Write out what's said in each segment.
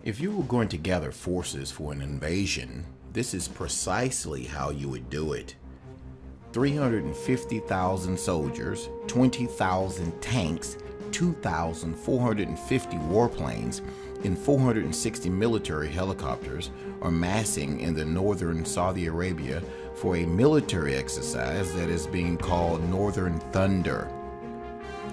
If you were going to gather forces for an invasion, this is precisely how you would do it. 350,000 soldiers, 20,000 tanks, 2,450 warplanes, and 460 military helicopters are massing in the northern Saudi Arabia for a military exercise that is being called Northern Thunder.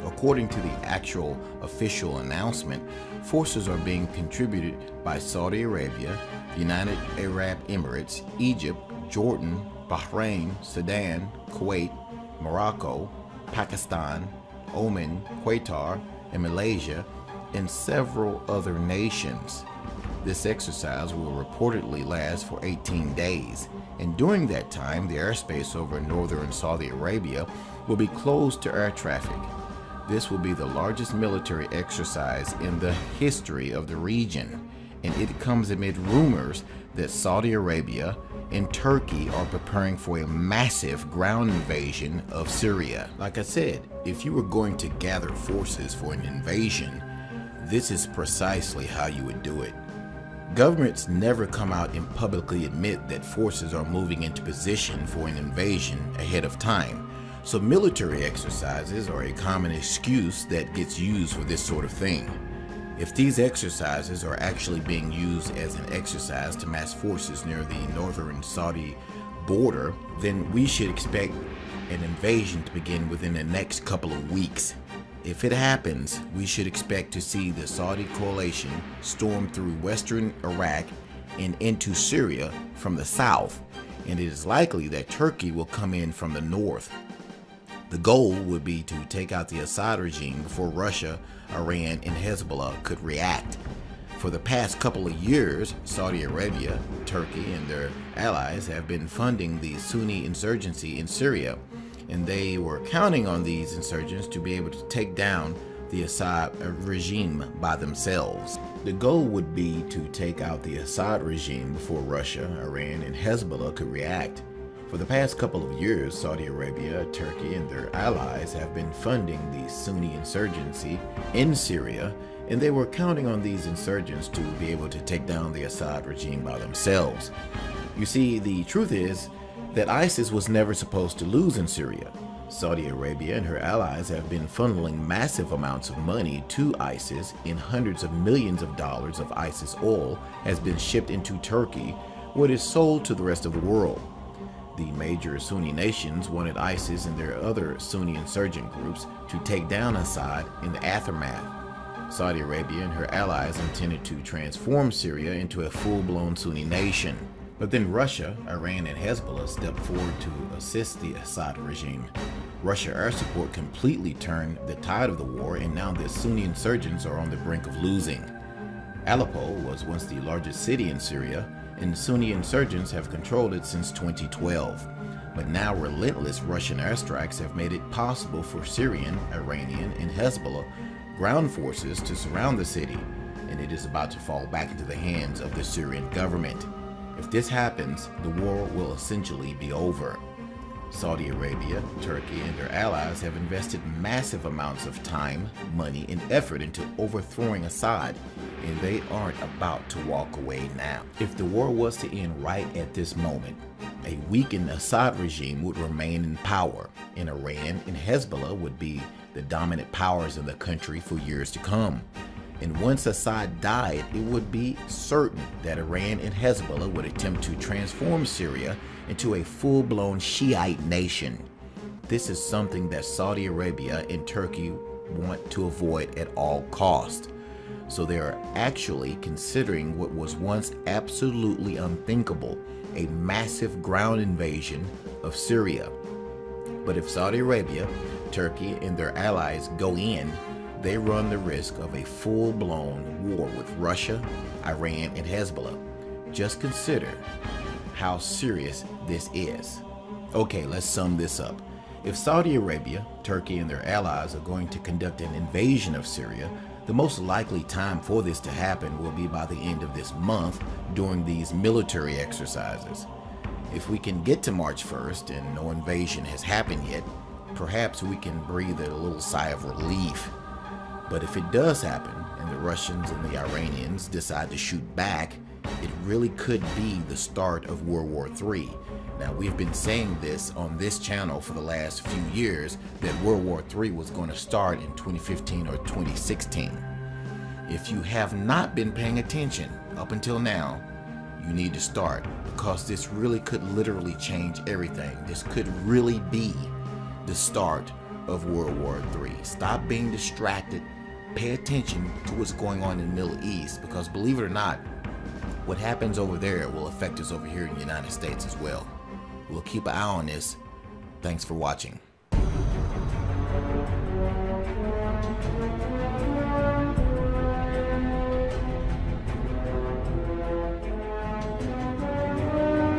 According to the actual official announcement, forces are being contributed by Saudi Arabia, the United Arab Emirates, Egypt, Jordan, Bahrain, Sudan, Kuwait, Morocco, Pakistan, Oman, Qatar, and Malaysia, and several other nations. This exercise will reportedly last for 18 days, and during that time, the airspace over northern Saudi Arabia will be closed to air traffic. This will be the largest military exercise in the history of the region, and it comes amid rumors that Saudi Arabia and Turkey are preparing for a massive ground invasion of Syria. Like I said, if you were going to gather forces for an invasion, this is precisely how you would do it. Governments never come out and publicly admit that forces are moving into position for an invasion ahead of time. So military exercises are a common excuse that gets used for this sort of thing. If these exercises are actually being used as an exercise to mass forces near the northern Saudi border, then we should expect an invasion to begin within the next couple of weeks. If it happens, we should expect to see the Saudi coalition storm through western Iraq and into Syria from the south, and it is likely that Turkey will come in from the north. The goal would be to take out the Assad regime before Russia, Iran, and Hezbollah could react. For the past couple of years, Saudi Arabia, Turkey, and their allies have been funding the Sunni insurgency in Syria, and they were counting on these insurgents to be able to take down the Assad regime by themselves. The goal would be to take out the Assad regime before Russia, Iran, and Hezbollah could react. For the past couple of years, Saudi Arabia, Turkey, and their allies have been funding the Sunni insurgency in Syria, and they were counting on these insurgents to be able to take down the Assad regime by themselves. You see, the truth is that ISIS was never supposed to lose in Syria. Saudi Arabia and her allies have been funneling massive amounts of money to ISIS, and hundreds of millions of dollars of ISIS oil has been shipped into Turkey, where it is sold to the rest of the world. The major Sunni nations wanted ISIS and their other Sunni insurgent groups to take down Assad in the aftermath. Saudi Arabia and her allies intended to transform Syria into a full-blown Sunni nation. But then Russia, Iran, and Hezbollah stepped forward to assist the Assad regime. Russia air support completely turned the tide of the war, and now the Sunni insurgents are on the brink of losing. Aleppo was once the largest city in Syria, and Sunni insurgents have controlled it since 2012. But now relentless Russian airstrikes have made it possible for Syrian, Iranian, and Hezbollah ground forces to surround the city, and it is about to fall back into the hands of the Syrian government. If this happens, the war will essentially be over. Saudi Arabia, Turkey, and their allies have invested massive amounts of time, money, and effort into overthrowing Assad, and they aren't about to walk away now. If the war was to end right at this moment, a weakened Assad regime would remain in power, and Iran and Hezbollah would be the dominant powers in the country for years to come. And once Assad died, it would be certain that Iran and Hezbollah would attempt to transform Syria into a full-blown Shiite nation. This is something that Saudi Arabia and Turkey want to avoid at all costs. So they are actually considering what was once absolutely unthinkable, a massive ground invasion of Syria. But if Saudi Arabia, Turkey, and their allies go in, they run the risk of a full-blown war with Russia, Iran, and Hezbollah. Just consider how serious this is. Okay, let's sum this up. If Saudi Arabia, Turkey, and their allies are going to conduct an invasion of Syria, the most likely time for this to happen will be by the end of this month during these military exercises. If we can get to March 1st and no invasion has happened yet, perhaps we can breathe a little sigh of relief. But if it does happen and the Russians and the Iranians decide to shoot back, it really could be the start of World War III. Now, we've been saying this on this channel for the last few years, that World War III was going to start in 2015 or 2016. If you have not been paying attention up until now, you need to start, because this really could literally change everything. This could really be the start of World War III. Stop being distracted. Pay attention to what's going on in the Middle East, because believe it or not, what happens over there will affect us over here in the United States as well. We'll keep an eye on this. Thanks for watching.